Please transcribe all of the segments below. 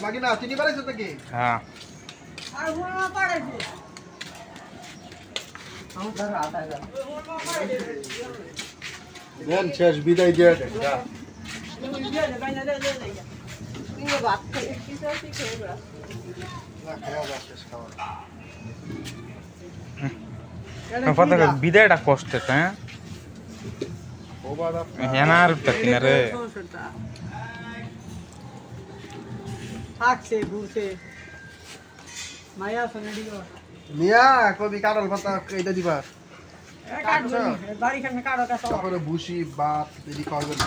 বাকি না চিনি পারাইছ তো কি হ্যাঁ আর হুড়মা পাড়াইছে দেন শেষ বিদায় দিয়ে দেন বিদায়টা কষ্টের হ্যাঁ হেনার কিনারে থাকছে ঘুরছে মায়া সঙ্গে দিল মিয়া কবি কাটল পাতা এইটা দিবা বাড়ি খানে কারো কাছে তারপরে ভুসি ভাত এদি খাওয়াবেন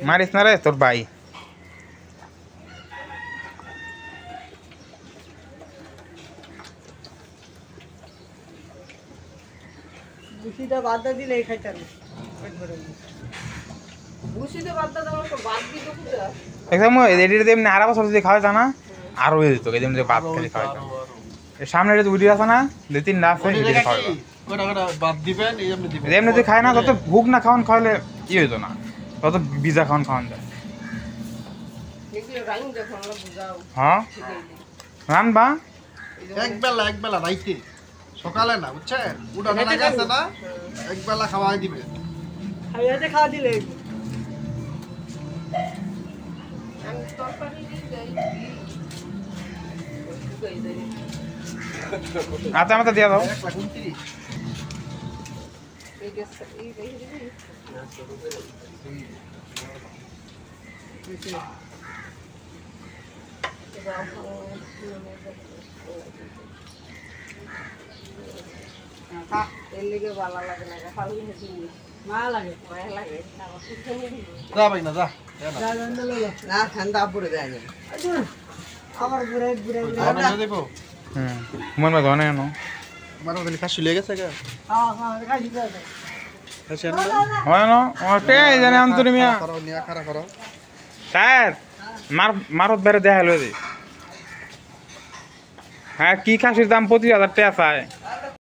মারিস না রে তোর ভাই বুসিটা বাদ দিলে খাইতে না বুসিটা বাদ দাও তো বাদ দি তো কুটা একদম এডিটে এমনি আড়া বছর যদি খাওয়া যায় না আরো হয়ে যেত এমনি ভাত খেলে খাওয়া যায় এর সামনে যে উইডি আছে না দুই তিন লাখ এডিটে খাওয়া যায় কোটা কোটা বাদ দিবেন এই এমনি দিবেন এমনি যদি খায় না তত ভুক না খাওয়ান খাওয়ালে ই হইতো না তত বিজা খাওয়ান যায় এগুলো রাইন দেখো আমরা বুঝাও হ্যাঁ রানবা এক বেলা রাইতে সকালে না বুঝছেন উঠানে না গেছে না এক বেলা খাওয়াই দিবে খাইয়াতে খাওয়া দিলে আচ্ছা আমাকে দিয়ে দাও 129 ভালো লাগে না মায়া লাগে যা ভাই না যা না ঠান্ডা পড়ে যায় না আবার ঘুরে ঘুরে আমরা দেব মন মে ধনে না মারো দিলে কাশি লেগে গেছে গা হ্যাঁ হ্যাঁ খাই দিতে আছে না হয় না ওতে জানে আম তুমি মিয়া করো নিয়া খারা করো স্যার মারত বেরে দেখা হলো হ্যাঁ কি খাসির দাম 25,000 টাকা চায়